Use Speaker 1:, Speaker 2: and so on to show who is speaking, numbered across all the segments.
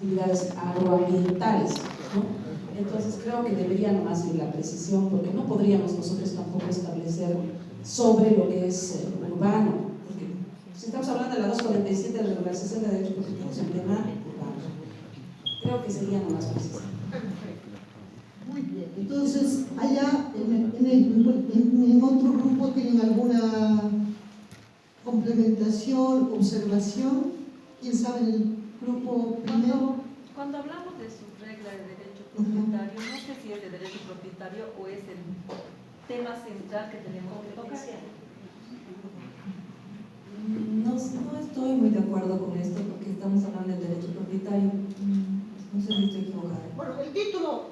Speaker 1: actividades agroambientales, ¿no? Entonces creo que debería nomás ir la precisión, porque no podríamos nosotros tampoco establecer sobre lo que es urbano, porque si estamos hablando de la 247 de la regularización de derechos propietarios, es un tema urbano. Creo que sería nomás preciso.
Speaker 2: Muy bien, entonces allá en otro grupo tienen alguna complementación, observación. ¿Quién sabe en el grupo primero?
Speaker 3: Cuando hablamos de su regla de derecho propietario, no sé si es de derecho propietario o es el tema central que tenemos que tocar.
Speaker 4: No estoy muy de acuerdo con esto porque estamos hablando del derecho propietario. No sé si estoy equivocada.
Speaker 2: Bueno, el título,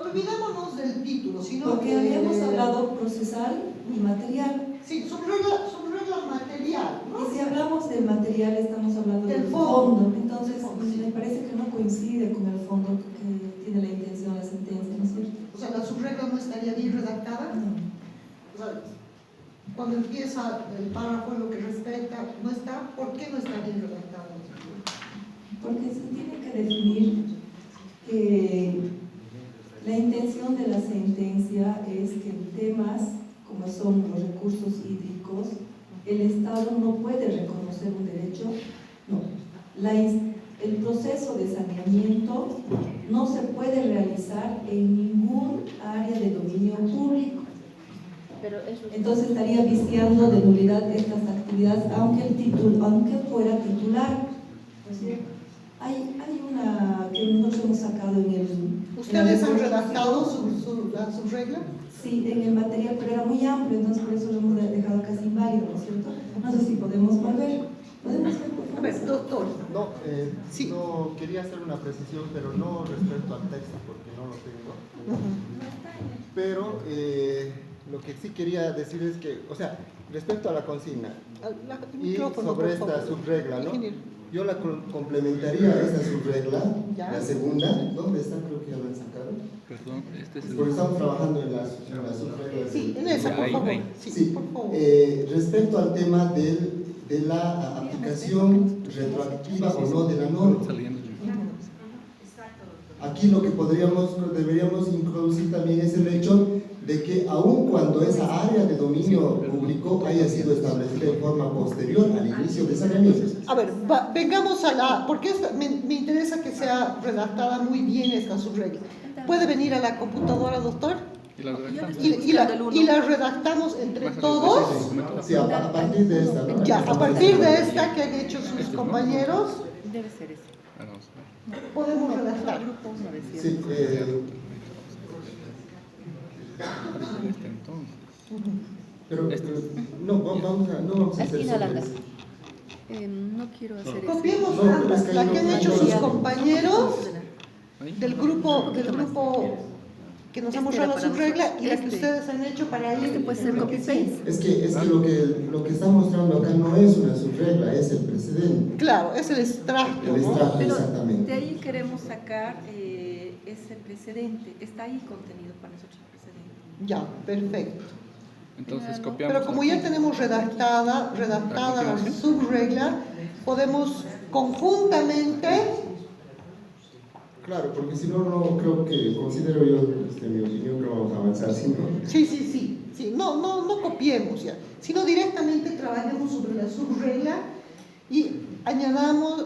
Speaker 2: olvidémonos del título, sino
Speaker 4: porque habíamos hablado procesal y material.
Speaker 2: Sí, subregla material, ¿no?
Speaker 4: Y si hablamos del material, estamos hablando del fondo. Entonces, me parece que no coincide con el fondo que tiene la intención de la sentencia, ¿no es cierto?
Speaker 2: O sea, la subregla no estaría bien redactada.
Speaker 4: No.
Speaker 2: O sea, cuando empieza el párrafo en lo que respecta, no está. ¿Por qué no está bien redactada?
Speaker 4: Porque se tiene que definir que la intención de la sentencia es que en temas como son los recursos hídricos, el Estado no puede reconocer un derecho, no. El proceso de saneamiento no se puede realizar en ningún área de dominio público. Entonces estaría viciando de nulidad estas actividades, aunque fuera titular. ¿No es cierto? Hay una que nosotros hemos sacado en el...
Speaker 2: ¿Ustedes han redactado la subregla?
Speaker 4: Sí, en el material, pero era muy amplio, entonces por eso lo hemos dejado casi inválido, ¿no es cierto? No sé si podemos volver. ¿Podemos ver, por favor?
Speaker 2: A ver, doctor.
Speaker 5: No,
Speaker 2: sí.
Speaker 5: no, quería hacer una precisión, pero no respecto al texto, porque no lo tengo. Pero lo que sí quería decir es que, o sea, respecto a la consigna y sobre esta subregla, ¿no? Yo la complementaría a esta subregla, la segunda, ¿dónde está? Creo que ya la han sacado.
Speaker 6: Perdón, este es el...
Speaker 5: Porque estamos trabajando en la subregla.
Speaker 2: Sí, en esa, por favor.
Speaker 5: Sí,
Speaker 2: por favor.
Speaker 5: Respecto al tema de la aplicación retroactiva o no de la norma. Aquí lo que deberíamos introducir también es el hecho de que aun cuando esa área de dominio público haya sido establecida en forma posterior al inicio de saneamiento.
Speaker 2: A ver, vengamos a la... Porque me interesa que sea redactada muy bien esta subregla. ¿Puede venir a la computadora, doctor? Y la redactamos entre todos.
Speaker 5: Sí, a partir de esta, ¿no?
Speaker 2: Ya, a partir de esta que han hecho sus compañeros,
Speaker 3: Debe ser ese.
Speaker 2: podemos redactar.
Speaker 5: Sí, pero no vamos a hacer eso.
Speaker 3: No quiero hacer eso.
Speaker 2: Copiemos ambas, la que han hecho sus compañeros del grupo que nos ha mostrado la subregla y la que ustedes han hecho para ir.
Speaker 3: Puede ser copy-paste.
Speaker 5: Es que lo que está mostrando acá no es una subregla, es el precedente.
Speaker 2: Claro, es el extracto,
Speaker 5: El
Speaker 2: ¿no?
Speaker 5: extracto,
Speaker 3: Pero
Speaker 5: exactamente.
Speaker 3: de ahí queremos sacar ese precedente. Está ahí contenido para nosotros el precedente.
Speaker 2: Ya, perfecto.
Speaker 6: Entonces copiamos.
Speaker 2: Pero como ya tenemos redactada la subregla, podemos conjuntamente.
Speaker 5: Claro, porque si no, no creo que, considero yo, mi opinión, que vamos a avanzar, ¿sí?
Speaker 2: Sí, no copiemos ya, sino directamente trabajemos sobre la subregla y añadamos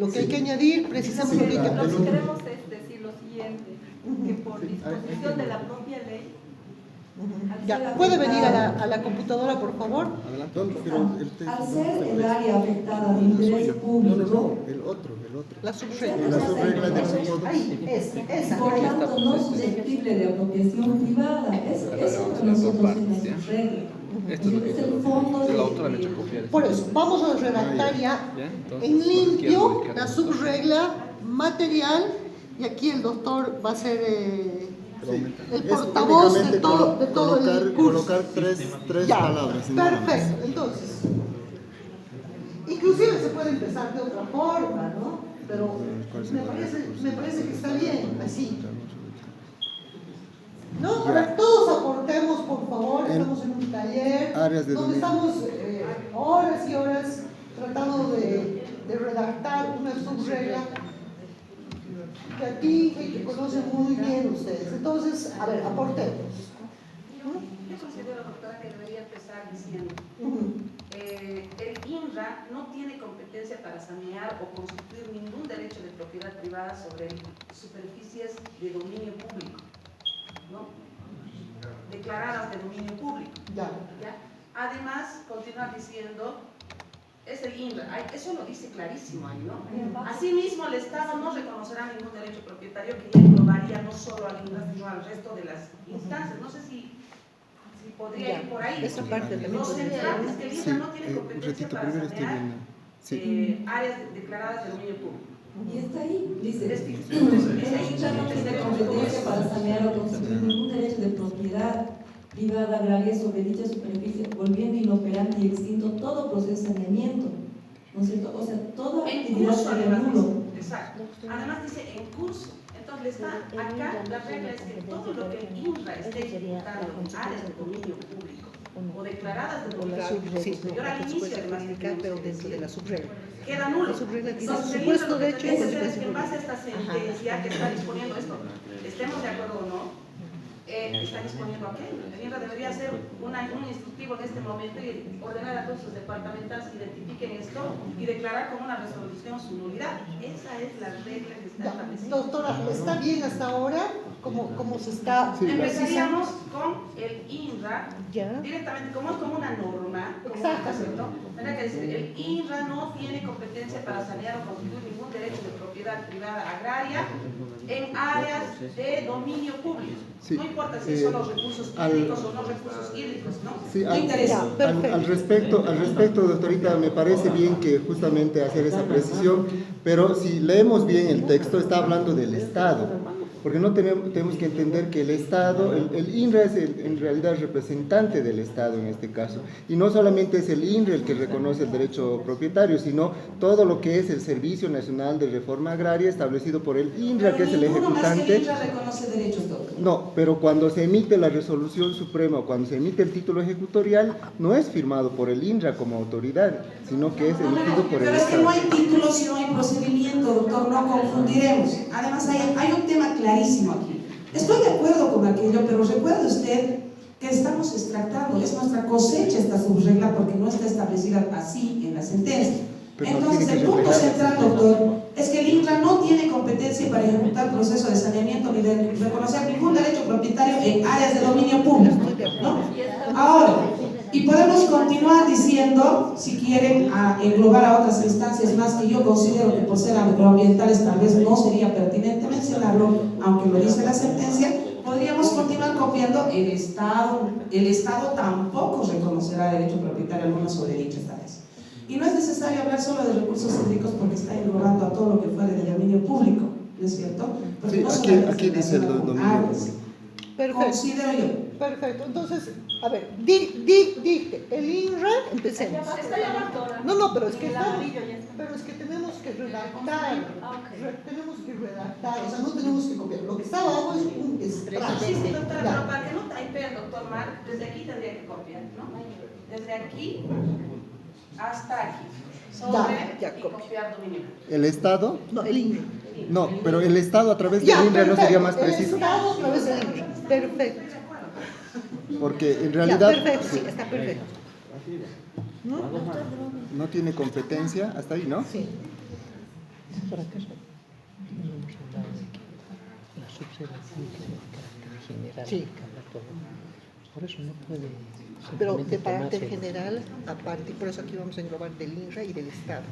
Speaker 2: lo que hay que añadir, precisamos lo que hay que
Speaker 3: Lo que
Speaker 2: precisar.
Speaker 3: queremos es decir lo siguiente, que por disposición de la propia ley,
Speaker 2: Ya, ¿puede venir a la computadora, por favor?
Speaker 4: Al ser el área afectada de interés público,
Speaker 5: El otro.
Speaker 2: La subregla.
Speaker 5: La subregla del grupo 2.
Speaker 2: Ahí, esa.
Speaker 4: por tanto no susceptible de apropiación privada, eso para nosotros es la subregla.
Speaker 6: Esto es lo que
Speaker 4: Es el fondo
Speaker 6: el
Speaker 4: de...
Speaker 6: autor ha hecho copiar.
Speaker 2: Por eso, vamos a redactar ya
Speaker 6: Entonces,
Speaker 2: en limpio la subregla material y aquí el doctor va a ser el portavoz de todo el curso.
Speaker 5: Colocar tres
Speaker 2: Ya,
Speaker 5: palabras. nada más.
Speaker 2: perfecto. Entonces, inclusive se puede empezar de otra forma, ¿no? Pero me parece que está bien, así. ¿No? A ver, todos aportemos, por favor. Estamos en un taller donde estamos horas y horas tratando de redactar una subregla subregla que aquí y que conocen muy bien ustedes. Entonces, a ver, aportemos.
Speaker 1: Yo considero, doctora, que debería empezar diciendo el INRA no tiene competencia para sanear o constituir ningún derecho de propiedad privada sobre superficies de dominio público, ¿no? Declaradas de dominio público.
Speaker 2: Ya.
Speaker 1: ¿Ya? Además, continuar diciendo, es el INRA, eso lo dice clarísimo ahí, ¿no? Asimismo, el Estado no reconocerá ningún derecho propietario, que ya englobaría no solo al INRA, sino al resto de las instancias. No sé si podría ir por ahí.
Speaker 2: Esa parte también
Speaker 1: Lo central es que el INRA no tiene
Speaker 5: un
Speaker 1: competencia
Speaker 5: ratito,
Speaker 1: para
Speaker 5: primero estoy
Speaker 1: sanear
Speaker 5: viendo.
Speaker 1: áreas declaradas de dominio público.
Speaker 4: Y está ahí, dice,
Speaker 1: El
Speaker 4: INRA no tiene competencia para sanear o constituir ningún derecho de propiedad privada agraria sobre dicha superficie, volviendo inoperante y extinto todo proceso de saneamiento, ¿no es cierto? O sea, toda
Speaker 1: En
Speaker 4: actividad
Speaker 1: curso,
Speaker 4: sería
Speaker 1: además
Speaker 4: nulo.
Speaker 1: dice, exacto. Además dice en curso. Entonces, acá la regla es que todo lo que el INRA esté ejecutando en áreas de dominio público o declaradas de dominio público superior al inicio de más
Speaker 2: pero dentro de la subregla.
Speaker 1: queda nulo.
Speaker 2: La subregla tiene
Speaker 1: Entonces, el
Speaker 2: supuesto
Speaker 1: INRA lo que
Speaker 2: derecho y
Speaker 1: tendría que hacer es que
Speaker 2: consecuencia
Speaker 1: en base a esta sentencia que está disponiendo esto, estemos de acuerdo o no, está disponiendo aquello. El INRA debería hacer un instructivo en este momento y ordenar a todos sus departamentos que identifiquen esto y declarar como una resolución su nulidad. Esa es la regla que está establecida.
Speaker 2: Doctora, ¿está bien hasta ahora? ¿Cómo se está
Speaker 1: Empezaríamos con el INRA
Speaker 2: ya
Speaker 1: directamente, como es como una norma,
Speaker 2: Exactamente.
Speaker 1: tendría que decir, el INRA no tiene competencia para sanear o constituir ningún derecho de propiedad privada agraria en áreas de dominio público.
Speaker 5: Sí.
Speaker 1: No importa si son los recursos hídricos o no recursos hídricos, ¿no?
Speaker 5: Sí,
Speaker 1: No interesa.
Speaker 5: al respecto, doctorita, me parece bien que justamente hacer esa precisión, pero si leemos bien el texto, está hablando del Estado, porque no tenemos que entender que el Estado, el INRA es en realidad el representante del Estado en este caso, y no solamente es el INRA el que reconoce el derecho propietario, sino todo lo que es el Servicio Nacional de Reforma Agraria establecido por el INRA, que es el
Speaker 1: Ninguno más que
Speaker 5: ejecutante.
Speaker 1: el INRA reconoce derechos, doctor.
Speaker 5: No, pero cuando se emite la resolución suprema o cuando se emite el título ejecutorial, no es firmado por el INRA como autoridad, sino que es emitido por el
Speaker 1: Pero es que no
Speaker 5: Estado.
Speaker 1: hay título si no hay procedimiento, doctor, no confundiremos. Además hay un tema clarísimo aquí. Estoy de acuerdo con aquello, pero recuerde usted que estamos extractando, es nuestra cosecha esta subregla porque no está establecida así en la sentencia.
Speaker 5: Pero no
Speaker 1: Entonces,
Speaker 5: tiene
Speaker 1: el
Speaker 5: que
Speaker 1: punto
Speaker 5: reflejar.
Speaker 1: central, doctor, es que el INRA no tiene competencia para ejecutar proceso de saneamiento ni de reconocer ningún derecho propietario en áreas de dominio público, ¿no? Ahora, y podemos continuar diciendo, si quieren, a englobar a otras instancias más que yo considero que por ser agroambientales tal vez no sería pertinente mencionarlo, aunque lo dice la sentencia. Podríamos continuar copiando el Estado. El Estado tampoco reconocerá derecho propietario alguno sobre dichas áreas. Y no es necesario hablar solo de recursos hídricos porque está englobando a todo lo que fuera de dominio público, ¿no es cierto? Porque
Speaker 5: Sí,
Speaker 1: no
Speaker 5: aquí
Speaker 1: solamente
Speaker 5: dice el
Speaker 1: relaciona con
Speaker 5: dominio
Speaker 1: áreas.
Speaker 5: público.
Speaker 2: Perfecto.
Speaker 1: Considero yo.
Speaker 2: Perfecto. Entonces, a ver, dije, el INRA, empecemos.
Speaker 3: Está ya, doctora.
Speaker 2: No, pero es que
Speaker 3: El
Speaker 2: estamos,
Speaker 3: amarillo ya está.
Speaker 2: pero es que tenemos que redactar, tenemos que redactar, o sea, no tenemos que copiar. Lo que está abajo es un extracto.
Speaker 1: Sí, sí, doctora,
Speaker 2: Ya.
Speaker 1: pero para que no taipeen, doctor Marc, desde aquí tendría que copiar, ¿no? Desde aquí hasta aquí. Sobre
Speaker 2: Ya,
Speaker 1: y
Speaker 2: copio.
Speaker 1: copiar dominio.
Speaker 5: ¿El Estado?
Speaker 2: No, el INRA.
Speaker 5: No, pero el Estado a través del
Speaker 2: Ya,
Speaker 5: INRA no sería más
Speaker 2: perfecto.
Speaker 5: preciso,
Speaker 2: El Estado a través del INRA. Perfecto.
Speaker 5: porque en
Speaker 2: Ya,
Speaker 5: realidad
Speaker 2: perfecto, sí, está perfecto. ¿No?
Speaker 5: no tiene competencia, hasta ahí, ¿no?
Speaker 2: Sí.
Speaker 7: Por acaso, no hemos hablado de que la subregla tiene que ser de carácter general,
Speaker 2: Sí.
Speaker 7: que habla todo. Por eso no puede
Speaker 2: Pero
Speaker 7: simplemente
Speaker 2: de carácter
Speaker 7: tomarse-
Speaker 2: general, aparte, por eso aquí vamos a englobar del INRA y del Estado.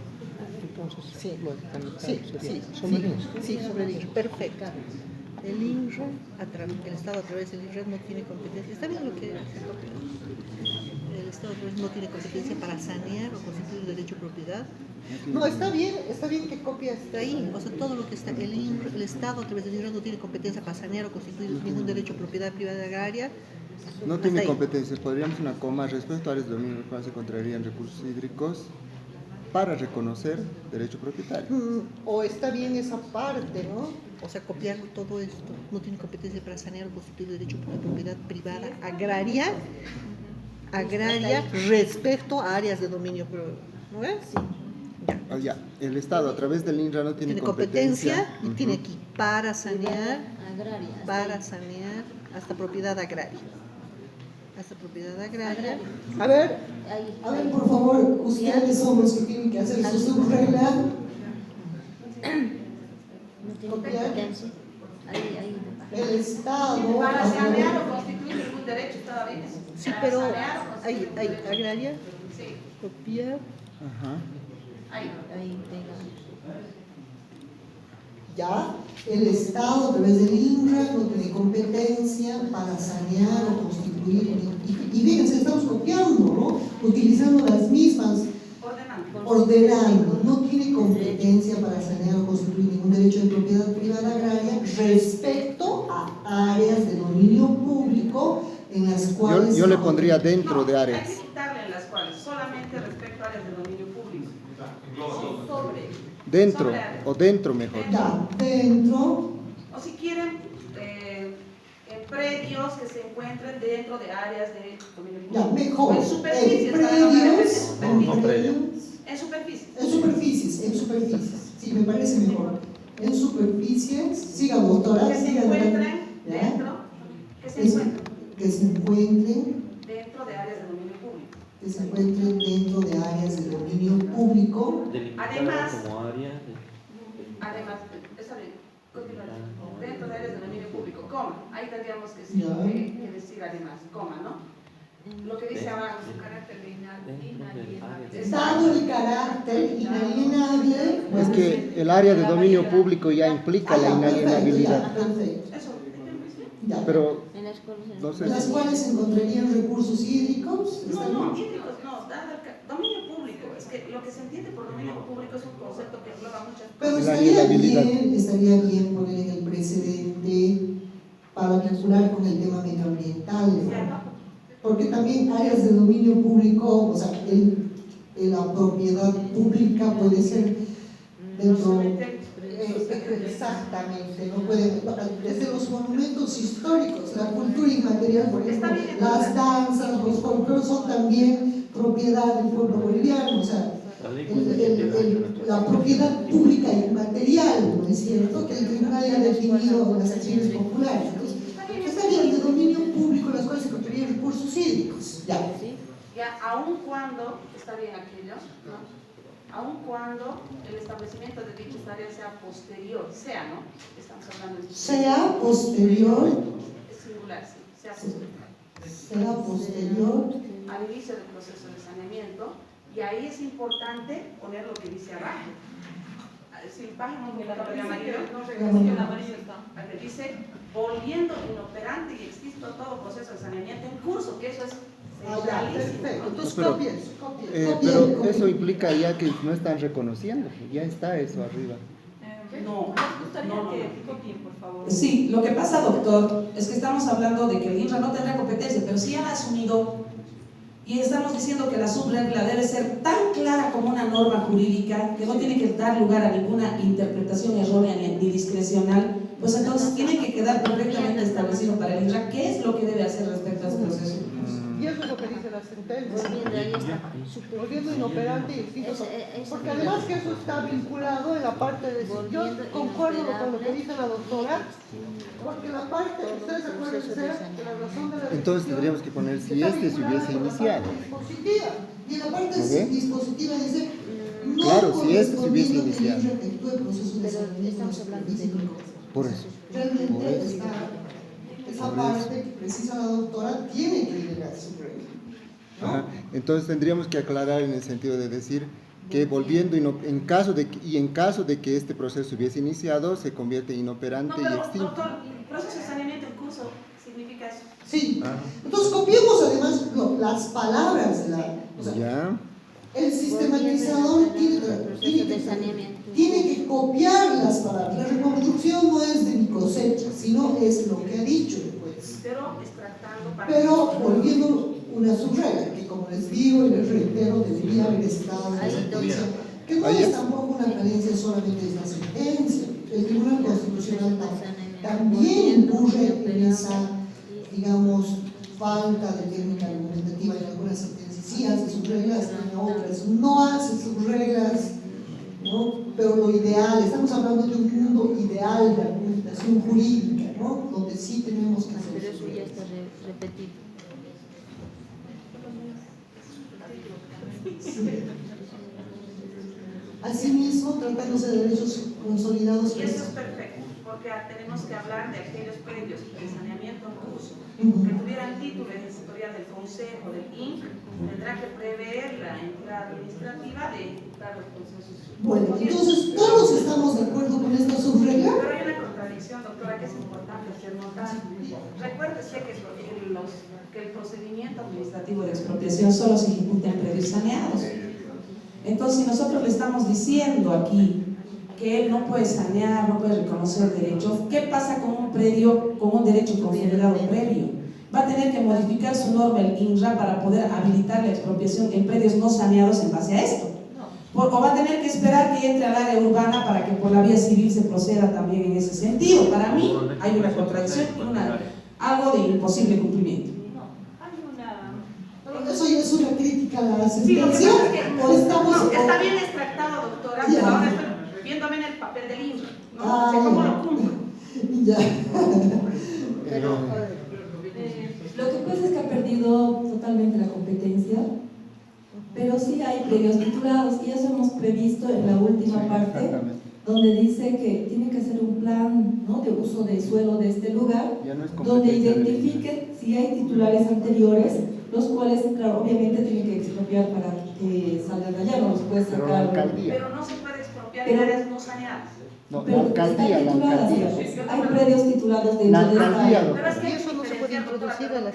Speaker 7: Entonces,
Speaker 2: Sí,
Speaker 7: lógicamente,
Speaker 2: sí,
Speaker 7: sería
Speaker 2: sí,
Speaker 7: sobre
Speaker 2: sí,
Speaker 7: eso.
Speaker 2: sí, sobre el INRA. Perfecto. El INRA, el Estado a través del INRA no tiene competencia. ¿Está bien lo que se copia? El Estado a través no tiene competencia para sanear o constituir derecho de propiedad. No, está bien que copias de ahí. O sea, todo lo que está, el Estado a través del INRA no tiene competencia para sanear o constituir ningún derecho de propiedad privada agraria.
Speaker 5: No tiene
Speaker 2: Hasta ahí.
Speaker 5: competencia. Podríamos una coma respecto a áreas de dominio del cual se contrarían recursos hídricos para reconocer derecho propietario.
Speaker 2: O está bien esa parte, ¿no? O sea, copiar todo esto. No tiene competencia para sanear o constituir derecho de propiedad privada agraria respecto a áreas de dominio, ¿no es?
Speaker 5: Ya. El Estado a través del INRA no tiene
Speaker 2: Tiene competencia y
Speaker 5: Ujú.
Speaker 2: tiene aquí para sanear,
Speaker 8: Agraria.
Speaker 2: hasta propiedad agraria. Hasta propiedad agraria. A ver, por favor, ustedes son los que tienen que hacer su subregla.
Speaker 8: No tiene competencia. Ahí.
Speaker 2: El Estado.
Speaker 1: Para sanear o constituir ningún derecho estaba bien.
Speaker 2: Sí,
Speaker 1: Para
Speaker 2: pero
Speaker 1: sanear o constituir
Speaker 2: hay
Speaker 1: ningún derecho.
Speaker 2: agraria,
Speaker 1: Sí,
Speaker 2: copiar.
Speaker 5: Ajá.
Speaker 1: ahí.
Speaker 8: Ahí pega.
Speaker 2: Ya, el Estado a través del INRA no tiene competencia para sanear o constituir. Y fíjense, estamos copiando, ¿no? Utilizando las mismas, ordenando. No tiene competencia para sanear o constituir ningún derecho de propiedad privada agraria respecto a áreas de dominio público en las cuales...
Speaker 5: Yo le pondría dentro de
Speaker 1: Hay
Speaker 5: áreas.
Speaker 1: que quitarle en las cuales, solamente respecto a áreas de dominio público. Sobre.
Speaker 5: Dentro,
Speaker 1: Sobre áreas.
Speaker 5: o dentro mejor.
Speaker 2: Ya, dentro.
Speaker 1: O si quieren, predios que se encuentren dentro de áreas de dominio público.
Speaker 2: Ya, mejor.
Speaker 1: O en superficies, para no
Speaker 2: Predios.
Speaker 1: repetir, en superficies.
Speaker 2: En superficies. Sí, me parece mejor. En superficies, siga doctora.
Speaker 1: Que se
Speaker 2: siga
Speaker 1: encuentren
Speaker 2: ¿ya?
Speaker 1: dentro, que se encuentren dentro de áreas de dominio público.
Speaker 2: Que se encuentren dentro de áreas de dominio público.
Speaker 1: Además,
Speaker 9: como área
Speaker 1: además, está bien, continuar. Dentro de áreas de dominio público, coma. Ahí tendríamos que decir además, coma, ¿no? Lo que dice abajo, su carácter inalienable.
Speaker 2: Dado el carácter inalienable.
Speaker 5: Es que el área de dominio público ya implica la inalienabilidad.
Speaker 2: Perfecto.
Speaker 1: Eso,
Speaker 2: Ya.
Speaker 5: Pero
Speaker 8: En la escuela se
Speaker 5: no sé
Speaker 2: las
Speaker 5: si...
Speaker 2: cuales encontrarían recursos hídricos. ¿está
Speaker 1: no,
Speaker 2: bien?
Speaker 1: hídricos no, dado el dominio público. Es que lo que se entiende por dominio público es un concepto que engloba muchas cosas.
Speaker 2: Pero
Speaker 5: La inalienabilidad.
Speaker 2: estaría bien poner en el precedente para vincular con el tema medioambiental, ¿no? Porque también áreas de dominio público, o sea, la propiedad pública puede ser dentro. Exactamente, no puede, desde los monumentos históricos, la cultura inmaterial, por ejemplo, las danzas, los folclores son también propiedad del pueblo boliviano, o sea, la propiedad pública inmaterial, ¿no es cierto? Que el tribunal ya ha definido en las acciones populares. Entonces, está bien, de dominio público, las cuales se contribuyen recursos hídricos, ya.
Speaker 1: Ya, aun cuando, está bien aquello, ¿no? Aun cuando el establecimiento de dichas áreas sea posterior, ¿no? Estamos hablando de...
Speaker 2: Sea posterior,
Speaker 1: Es singular, sí, sea posterior.
Speaker 2: sea posterior,
Speaker 1: Al inicio del proceso de saneamiento, y ahí es importante poner lo que dice abajo. Si bajamos un poquito de amarillo, dice, volviendo inoperante y extinto todo proceso de saneamiento en curso, que eso es centralísimo,
Speaker 2: perfecto,
Speaker 1: ¿no?
Speaker 2: entonces
Speaker 5: Pero-
Speaker 2: copien.
Speaker 5: pero eso implica ya que no están reconociendo, ya está eso arriba.
Speaker 1: No,
Speaker 3: Nos gustaría que copien, por favor.
Speaker 1: Sí, lo que pasa, doctor, es que estamos hablando de que el INRA no tendrá competencia, pero sí ha asumido y estamos diciendo que la subregla debe ser tan clara como una norma jurídica, que no tiene que dar lugar a ninguna interpretación errónea ni discrecional, pues entonces tiene que quedar perfectamente establecido para el INRA qué es lo que debe hacer respecto a este proceso.
Speaker 2: Y eso es lo que dice la sentencia.
Speaker 8: Volviendo, ahí está.
Speaker 2: Volviendo inoperante y extinto. Porque además que eso está vinculado en la parte de... Yo concuerdo con lo que dice la doctora, porque la parte, ustedes acuérdense que la razón de la
Speaker 5: Entonces tendríamos que poner si este se hubiese iniciado.
Speaker 2: dispositiva. Y en la parte
Speaker 5: ¿Ok?
Speaker 2: dispositiva dice... no
Speaker 5: Claro, si este se hubiese
Speaker 2: correspondiendo que el
Speaker 5: iniciado.
Speaker 2: INRA efectúe procesos de
Speaker 8: Pero
Speaker 2: saneamiento
Speaker 8: estamos hablando de
Speaker 5: Por eso.
Speaker 2: realmente
Speaker 5: Por eso.
Speaker 2: esa parte que precisa la doctora tiene que llegar a su regla.
Speaker 5: Ajá. Entonces tendríamos que aclarar en el sentido de decir que volviendo en caso de que este proceso hubiese iniciado, se convierte en inoperante
Speaker 1: No,
Speaker 5: y
Speaker 1: pero
Speaker 5: extinto.
Speaker 1: doctor, proceso de saneamiento en curso significa eso.
Speaker 2: Sí.
Speaker 5: Ah.
Speaker 2: Entonces copiemos además las palabras de la... O sea,
Speaker 5: Ya.
Speaker 2: el sistematizador tiene que copiar las palabras. La reconstrucción no es de mi cosecha, sino es lo que ha dicho el juez.
Speaker 1: Pero extractando para...
Speaker 2: Pero volviendo una subregla, que como les digo y les reitero, debería haber estado en la sentencia, que no
Speaker 5: Ahí
Speaker 2: es
Speaker 5: es.
Speaker 2: tampoco una carencia solamente de la sentencia. El Tribunal Constitucional también incurre en esa, digamos, falta de técnica argumentativa en algunas sentencias. Sí hace sus reglas, en otras no hace sus reglas. ¿no? Pero lo ideal, estamos hablando de un mundo ideal de argumentación jurídica, ¿no? Donde sí tenemos que hacer.
Speaker 8: Pero eso ya está repetido.
Speaker 2: Sí. Asimismo, tratándose de derechos consolidados.
Speaker 9: Y eso es perfecto, porque tenemos que hablar de aquellos predios de saneamiento en curso que tuvieran título en historia del Consejo, del INC, tendrá que prever la entrada administrativa de ejecutar los procesos.
Speaker 2: Bueno, entonces todos estamos de acuerdo con esta subregla.
Speaker 9: Pero hay una contradicción, doctora, que es importante hacer notar. Recuérdese que el procedimiento administrativo
Speaker 1: de expropiación solo se ejecuta en predios saneados. Entonces, si nosotros le estamos diciendo aquí que él no puede sanear, no puede reconocer derechos, ¿qué pasa con un predio con un derecho confederado previo? Va a tener que modificar su norma el INRA para poder habilitar la expropiación en predios no saneados en base a esto. O va a tener que esperar que entre al área urbana para que por la vía civil se proceda también en ese sentido. Para mí hay una contradicción y algo de imposible cumplimiento.
Speaker 2: Eso ya es una crítica a la
Speaker 9: Sí, lo que
Speaker 2: sentencia.
Speaker 9: pasa es que
Speaker 2: ¿O estamos,
Speaker 9: no, está bien extractado, doctora,
Speaker 2: Ya.
Speaker 9: pero ahora estoy viendo bien el papel del INRA, no sé cómo lo cumplo.
Speaker 2: Ya.
Speaker 4: Lo que pasa es que ha perdido totalmente la competencia, pero sí hay predios titulados y eso hemos previsto en la última parte, donde dice que tiene que hacer un plan, ¿no?, de uso de suelo de este lugar, donde identifique si hay titulares anteriores, los cuales, claro, obviamente tienen que expropiar para que salgan de allá, no los puede sacar.
Speaker 9: Pero no se puede expropiar en áreas no saneadas.
Speaker 5: No,
Speaker 4: Pero
Speaker 5: la alcaldía,
Speaker 4: están tituladas,
Speaker 5: alcaldía.
Speaker 4: hay predios titulados dentro
Speaker 5: La
Speaker 4: de
Speaker 5: alcaldía,
Speaker 4: esta.
Speaker 9: Pero es que
Speaker 2: Y eso no se puede introducir a la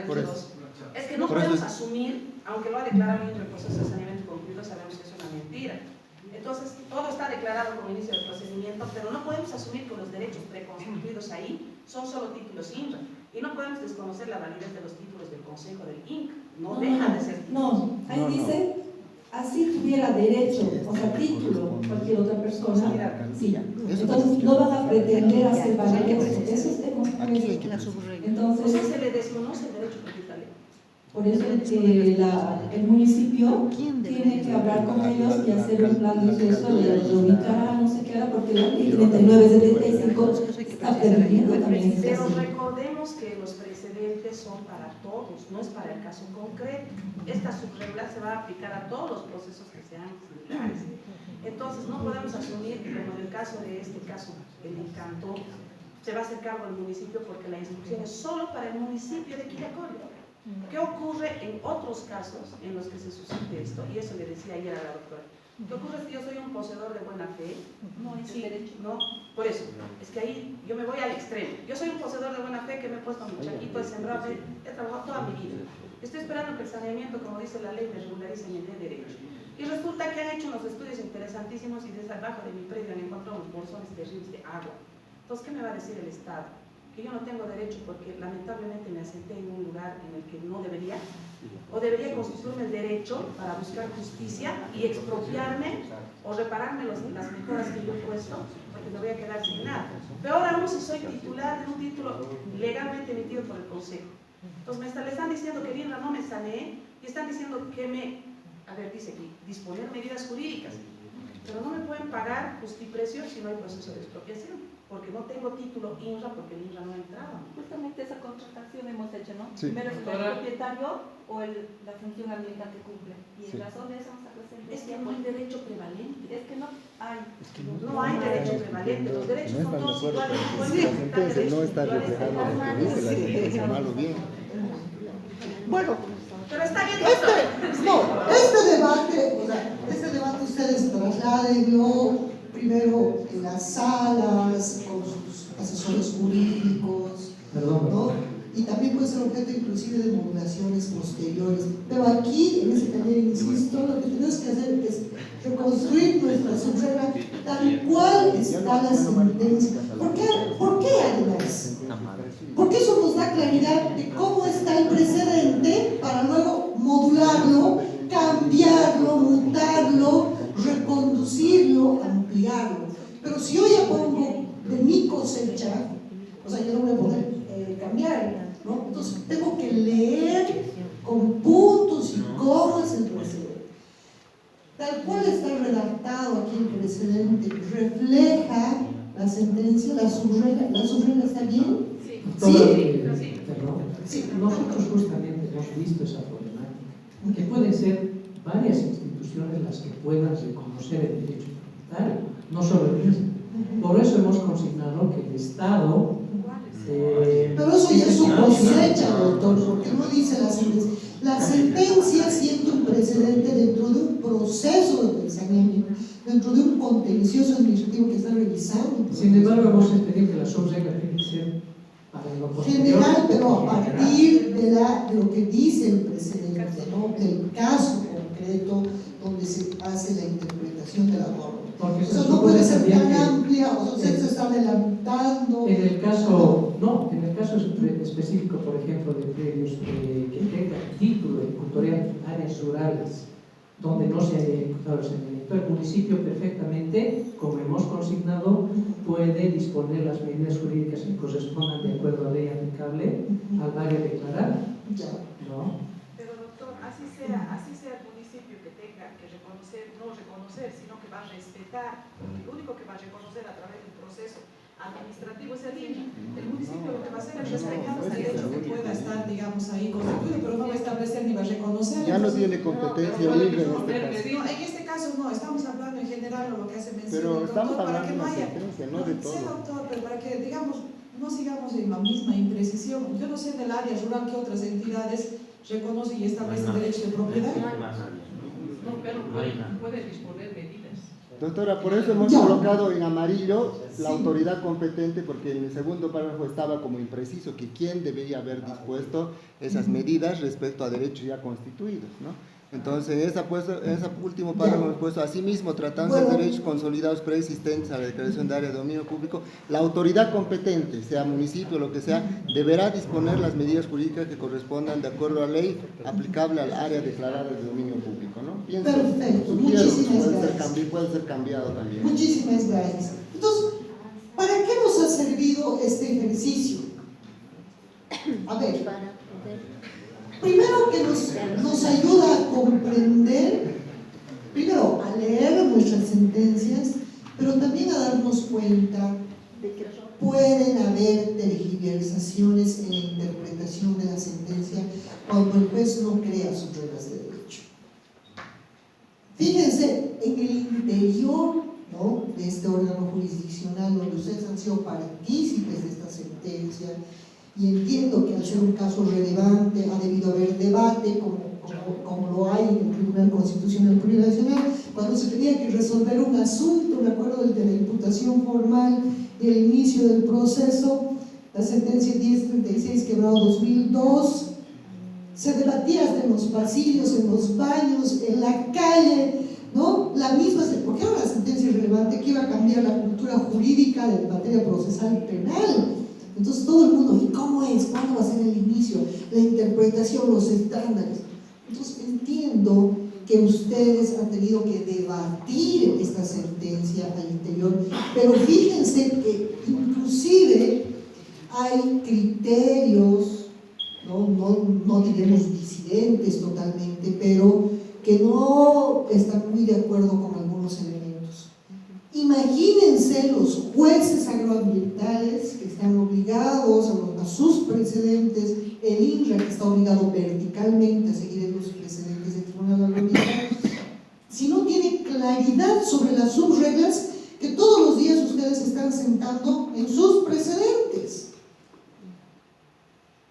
Speaker 5: Por eso.
Speaker 9: Es que no
Speaker 5: Por eso
Speaker 9: podemos
Speaker 5: es-
Speaker 9: asumir, aunque lo ha declarado el proceso de saneamiento concluido, sabemos que es una mentira. Entonces, todo está declarado como inicio del procedimiento, pero no podemos asumir que los derechos preconstituidos ahí son solo títulos INRA. Y no podemos desconocer la validez de los títulos del Consejo del INC. No dejan de ser títulos.
Speaker 4: No, ahí dice, así tuviera derecho, o sea, título, cualquier otra persona, sí. Entonces no van a pretender hacer valer eso. Eso es Entonces,
Speaker 9: Entonces se le desconoce el derecho propietario.
Speaker 4: por eso el municipio tiene que hablar con ellos y hacer un plan de uso de suelo, y reubicar, no sé qué hará, porque la ley 3975 está permitiendo también ese
Speaker 9: Pero
Speaker 4: caso.
Speaker 9: recordemos que los precedentes son para todos, no es para el caso concreto. Esta subregla se va a aplicar a todos los procesos que sean similares. Entonces no podemos asumir que, como en el caso de este caso, el Encanto, se va a hacer cargo del municipio porque la instrucción es solo para el municipio de Quillacollo. ¿Qué ocurre en otros casos en los que se suscite esto? Y eso le decía ayer a la doctora. ¿Qué ocurre si yo soy un poseedor de buena fe?
Speaker 3: No es
Speaker 9: Sí,
Speaker 3: el derecho.
Speaker 9: no, por eso, es que ahí yo me voy al extremo. Yo soy un poseedor de buena fe que me he puesto mi chaquito, he sembrado, he trabajado toda mi vida. Estoy esperando que el saneamiento, como dice la ley, me regularice y me dé derecho. Y resulta que han hecho unos estudios interesantísimos y desde abajo de mi predio han encontrado unos bolsones terribles de agua. Entonces, ¿qué me va a decir el Estado? Que yo no tengo derecho porque lamentablemente me asenté en un lugar en el que no debería, o debería constituirme el derecho para buscar justicia y expropiarme o repararme las mejoras que yo he puesto, porque me voy a quedar sin nada. Peor aún si soy titular de un título legalmente emitido por el Consejo. Entonces le están diciendo que el INRA no me saneé y están diciendo que dice aquí, disponer medidas jurídicas, pero no me pueden pagar justiprecio si no hay proceso de expropiación, porque no tengo título INRA, porque el INRA no ha entrado.
Speaker 3: Justamente esa contratación hemos hecho, ¿no?
Speaker 5: Sí.
Speaker 3: Primero es el propietario o la función ambiental que cumple. Y en razón de eso vamos a presentar.
Speaker 9: Es que no hay derecho prevalente.
Speaker 3: Es que no hay.
Speaker 9: No hay derecho prevalente. Los derechos
Speaker 5: No
Speaker 9: son
Speaker 5: están de
Speaker 9: todos
Speaker 5: acuerdo
Speaker 9: iguales.
Speaker 5: con la sentencia, no está reflejando lo que dice la sentencia, mal o bien.
Speaker 2: Bueno,
Speaker 9: Pero está bien, doctor.
Speaker 2: este debate ustedes trasládenlo primero en las salas, con sus asesores jurídicos, ¿no? Y también puede ser objeto inclusive de modulaciones posteriores. Pero aquí, en ese taller, insisto, lo que tenemos que hacer es reconstruir nuestra subregla tal cual está la sentencia. ¿Por qué además? Porque eso nos da claridad de cómo está el precedente para luego modularlo, cambiarlo, mutarlo, reconducirlo, ampliarlo. Pero si yo ya pongo de mi cosecha, o sea, yo no voy a poder cambiar, ¿no? Entonces tengo que leer con puntos y comas el precedente. Tal cual está redactado redactado aquí el precedente refleja la sentencia, la subregla está bien?
Speaker 7: Perdón. Nosotros justamente hemos visto esa problemática, que pueden ser varias instituciones las que puedan reconocer el derecho propietario, no solo el mismo. Por eso hemos consignado que el Estado...
Speaker 2: pero eso ya es su cosecha, doctor, porque no dice la sentencia. La sentencia siente un precedente dentro de un proceso de pensamiento, dentro de un contencioso administrativo que está revisando.
Speaker 7: Sin embargo, hemos entendido que la subregla tiene que ser para lo posterior.
Speaker 2: General, pero a partir de lo que dice el precedente, ¿no? Del caso concreto donde se hace la interpretación de la norma.
Speaker 7: Porque
Speaker 2: eso no puede ser tan amplia, o sea, usted se está adelantando.
Speaker 7: En el caso, no, en el caso específico, por ejemplo, de predios que tengan título ejecutorial en áreas rurales, donde no se haya ejecutado el saneamiento, el municipio perfectamente, como hemos consignado, puede disponer las medidas jurídicas que correspondan de acuerdo a ley aplicable al área declarada. ¿No?
Speaker 9: Pero doctor, así sea el municipio que tenga que reconocer, no reconocer, sino que va a respetar, el único que va a reconocer a través del proceso administrativo es el INRA. El municipio lo que va a hacer es respetar los derechos
Speaker 1: que pueda estar, digamos, ahí constituido, pero no va a establecer ni va a reconocer.
Speaker 5: Ya no tiene competencia libre en este caso.
Speaker 1: No, en este caso no, estamos hablando en general de lo que hace mención.
Speaker 5: Pero estamos
Speaker 1: para
Speaker 5: hablando
Speaker 1: que
Speaker 5: de
Speaker 1: no
Speaker 5: una
Speaker 1: haya,
Speaker 5: sentencia, no de todo.
Speaker 1: Sí, doctor, pero para que, digamos, no sigamos en la misma imprecisión. Yo no sé del área rural que otras entidades reconocen y establecen derechos de propiedad.
Speaker 7: No, pero puede disponer medidas.
Speaker 5: Doctora, por eso hemos colocado en amarillo la autoridad competente, porque en el segundo párrafo estaba como impreciso que quién debería haber dispuesto esas medidas respecto a derechos ya constituidos, ¿no? Entonces, en ese último párrafo hemos puesto asimismo, tratándose de derechos consolidados preexistentes a la declaración de área de dominio público, la autoridad competente, sea municipio o lo que sea, deberá disponer las medidas jurídicas que correspondan de acuerdo a la ley aplicable al área declarada de dominio público, ¿no? Pienso,
Speaker 2: perfecto, muchísimas gracias.
Speaker 5: Puede ser cambiado también.
Speaker 2: Muchísimas gracias. Entonces, ¿para qué nos ha servido este ejercicio? A ver, primero que nos ayuda a comprender, primero a leer nuestras sentencias, pero también a darnos cuenta de que pueden haber tergiversaciones en la interpretación de la sentencia cuando el juez no crea sus reglas de derecho. Fíjense, en el interior, ¿no?, de este órgano jurisdiccional donde ustedes han sido partícipes de esta sentencia, y entiendo que al ser un caso relevante ha debido haber debate como lo hay en el Tribunal Constitucional Plurinacional, cuando se tenía que resolver un asunto, me acuerdo del de la imputación formal y el inicio del proceso, la sentencia 1036 quebrado 2002, se debatía hasta en los pasillos, en los baños, en la calle, ¿no? La misma, porque era una sentencia relevante que iba a cambiar la cultura jurídica de materia procesal penal. Entonces todo el mundo, ¿y cómo es? ¿Cuándo va a ser el inicio? La interpretación, los estándares. Entonces entiendo que ustedes han tenido que debatir esta sentencia al interior, pero fíjense que inclusive hay criterios, no diremos disidentes totalmente, pero que no están muy de acuerdo con algunos elementos. Imagínense los jueces agroambientales que están obligados a sus precedentes, el INRA que está obligado verticalmente a seguir los precedentes del Tribunal Agroambiental. Si no tiene claridad sobre las subreglas que todos los días ustedes están sentando en sus precedentes,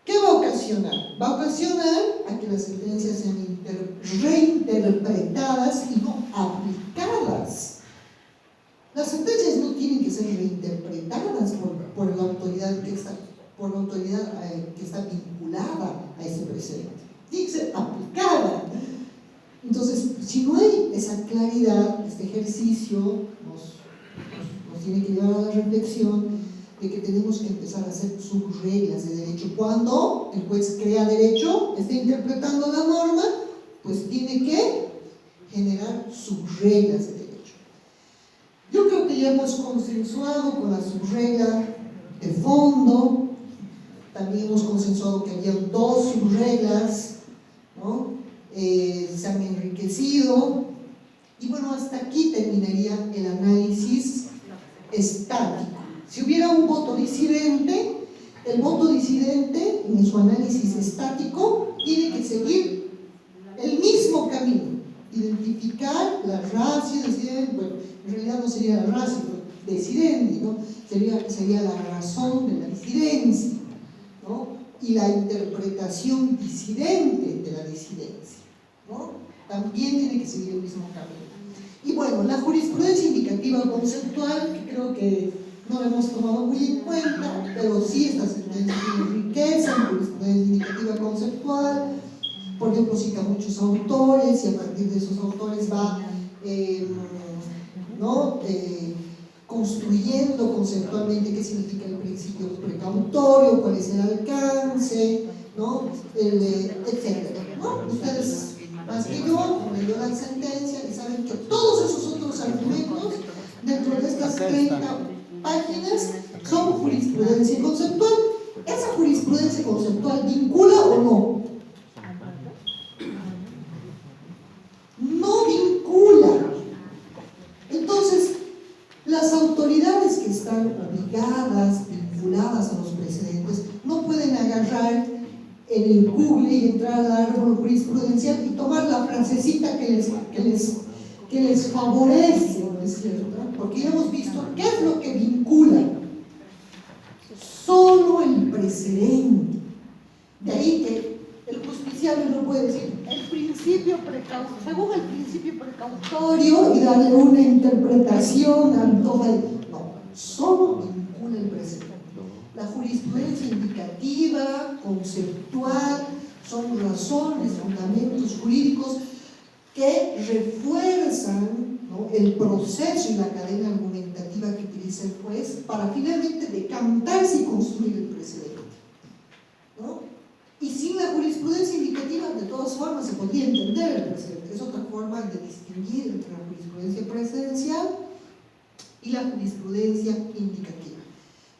Speaker 2: ¿qué va a ocasionar? Va a ocasionar a que las sentencias sean reinterpretadas y no aplicadas. Las sentencias no tienen que ser reinterpretadas por la autoridad que está vinculada a ese precedente. Tiene que ser aplicada. Entonces, si no hay esa claridad, este ejercicio nos tiene que llevar a la reflexión de que tenemos que empezar a hacer subreglas de derecho. Cuando el juez crea derecho, está interpretando la norma, pues tiene que generar subreglas de derecho. Yo creo que ya hemos consensuado con la subregla de fondo, también hemos consensuado que había dos subreglas, ¿no? Se han enriquecido, Y bueno, hasta aquí terminaría el análisis estático. Si hubiera un voto disidente, el voto disidente en su análisis estático tiene que seguir el mismo camino, identificar la ratio disidente, bueno, en realidad no sería la ratio disidente, ¿no? Sería la razón de la disidencia, ¿no? Y la interpretación disidente de la disidencia, ¿no? También tiene que seguir el mismo camino. Y bueno, la jurisprudencia indicativa conceptual, que creo que no la hemos tomado muy en cuenta, pero sí esta sentencia tiene riqueza en jurisprudencia indicativa conceptual. Por ejemplo, cita muchos autores y a partir de esos autores va construyendo conceptualmente qué significa el principio precautorio, cuál es el alcance, ¿no? Etcétera, ¿no? Ustedes, más que yo, leyeron la sentencia y saben que todos esos otros argumentos dentro de estas 30 páginas son jurisprudencia conceptual. ¿Esa jurisprudencia conceptual vincula o no? No vincula. Entonces, las autoridades que están obligadas, vinculadas a los precedentes, no pueden agarrar en el Google y entrar al árbol jurisprudencial y tomar la frasecita que les favorece, ¿no es cierto? Porque ya hemos visto qué es lo que vincula. Solo el precedente. De ahí que el justiciable no puede decir según el principio precautorio y darle una interpretación antoja. No, solo vincula el precedente. La jurisprudencia indicativa, conceptual, son razones, fundamentos jurídicos que refuerzan, ¿no?, el proceso y la cadena argumentativa que utiliza el juez para finalmente decantarse y construir el precedente, ¿no? Y sin la jurisprudencia indicativa, de todas formas, se podría entender el precedente. Es otra forma de distinguir entre la jurisprudencia precedencial y la jurisprudencia indicativa.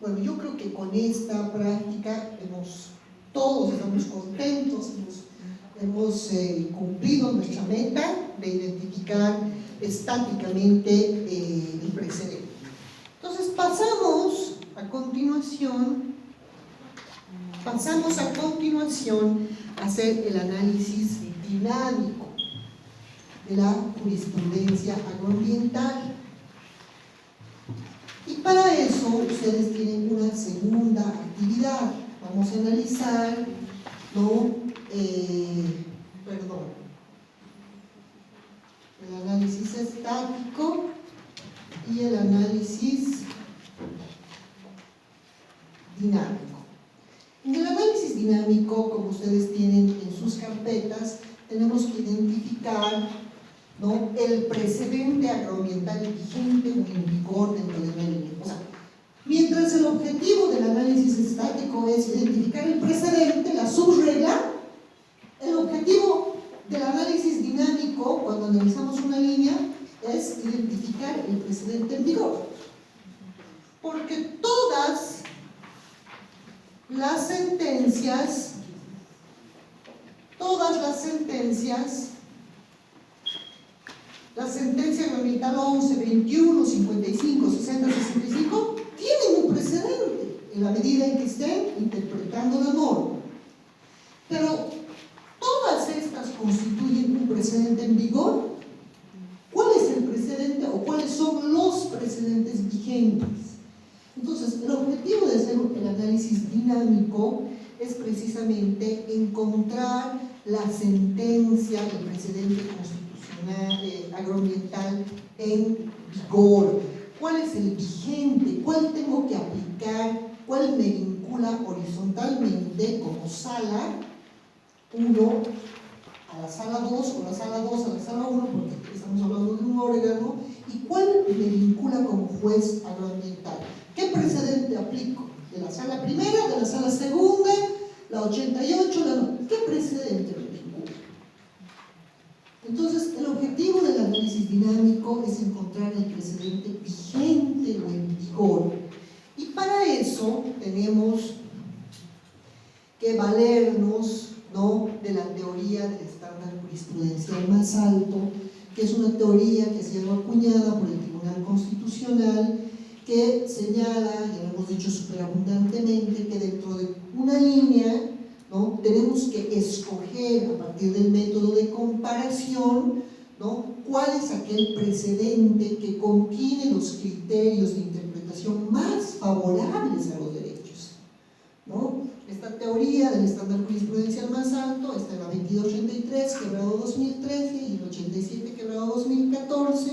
Speaker 2: Bueno, yo creo que con esta práctica todos estamos contentos, hemos cumplido nuestra meta de identificar estáticamente el precedente. Entonces pasamos a continuación a hacer el análisis dinámico de la jurisprudencia agroambiental. Y para eso ustedes tienen una segunda actividad. Vamos a analizar, el análisis estático y el análisis dinámico. En el análisis dinámico, como ustedes tienen en sus carpetas, tenemos que identificar, ¿no?, el precedente agroambiental vigente o en vigor dentro del medio ambiente. O sea, mientras el objetivo del análisis estático es identificar el precedente, la subregla, el objetivo del análisis dinámico, cuando analizamos una línea, es identificar el precedente en vigor. Porque todas las sentencias, la sentencia agroambiental 11, 21, 55, 60, 65, tienen un precedente en la medida en que estén interpretando la norma. Pero todas estas constituyen un precedente en vigor. ¿Cuál es el precedente o cuáles son los precedentes vigentes? Entonces, el objetivo de hacer el análisis dinámico es precisamente encontrar la sentencia del precedente constitucional agroambiental en vigor. ¿Cuál es el vigente? ¿Cuál tengo que aplicar? ¿Cuál me vincula horizontalmente como sala 1 a la sala 2 o la sala 2 a la sala 1, porque estamos hablando de un órgano? ¿Y cuál me vincula como juez agroambiental? ¿Qué precedente aplico? ¿De la sala primera, de la sala segunda, la 88, ¿qué precedente me vincula? Entonces, el objetivo del análisis dinámico es encontrar el precedente vigente o en vigor. Y para eso tenemos que valernos, ¿no?, de la teoría del estándar jurisprudencial más alto,
Speaker 10: que es una teoría que ha sido acuñada por el Tribunal Constitucional, que señala, ya lo hemos dicho superabundantemente, que dentro de una línea, ¿no?, tenemos que escoger a partir del método de comparación, ¿no?, cuál es aquel precedente que contiene los criterios de interpretación más favorables a los derechos, ¿no? Esta teoría del estándar jurisprudencial más alto está en la 2233, quebrado 2013, y el 87, quebrado 2014,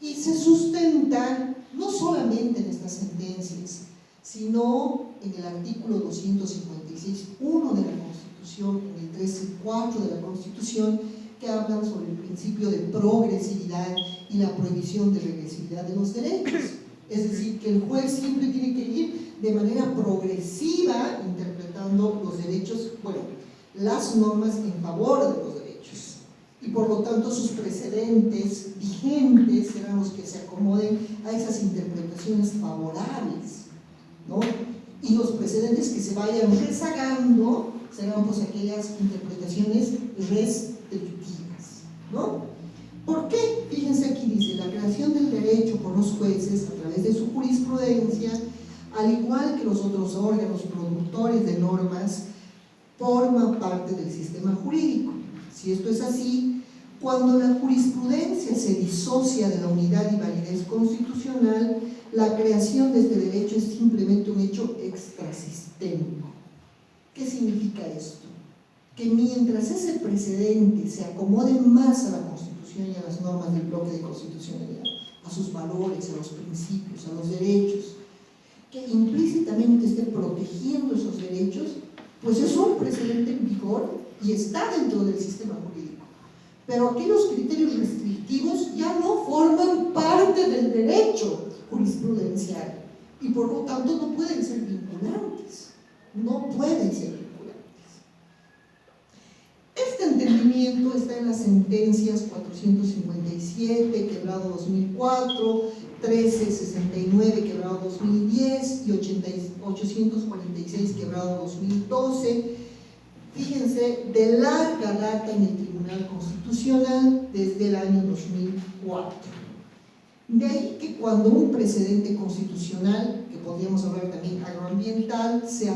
Speaker 10: y se sustenta no solamente en estas sentencias, sino en el artículo 256.1 de la Constitución, en el 13.4 de la Constitución, que hablan sobre el principio de progresividad y la prohibición de regresividad de los derechos. Es decir, que el juez siempre tiene que ir de manera progresiva interpretando los derechos, bueno, las normas en favor de los derechos. Y por lo tanto sus precedentes vigentes serán los que se acomoden a esas interpretaciones favorables, ¿no? Y los precedentes que se vayan rezagando serán pues aquellas interpretaciones restrictivas, ¿no? ¿Por qué? Fíjense aquí, dice, la creación del derecho por los jueces a través de su jurisprudencia, al igual que los otros órganos productores de normas, forma parte del sistema jurídico. Si esto es así, cuando la jurisprudencia se disocia de la unidad y validez constitucional, la creación de este derecho es simplemente un hecho extrasistémico. ¿Qué significa esto? Que mientras ese precedente se acomode más a la Constitución y a las normas del bloque de constitucionalidad, a sus valores, a los principios, a los derechos, que implícitamente esté protegiendo esos derechos, pues es un precedente en vigor y está dentro del sistema jurídico. Pero aquellos criterios restrictivos ya no forman parte del derecho jurisprudencial y por lo tanto no pueden ser vinculantes. No pueden ser vinculantes. Este entendimiento está en las sentencias 457, quebrado 2004, 1369, quebrado 2010 y 846, quebrado 2012. Fíjense, de larga data en el Tribunal Constitucional desde el año 2004. De ahí que cuando un precedente constitucional, que podríamos hablar también agroambiental, se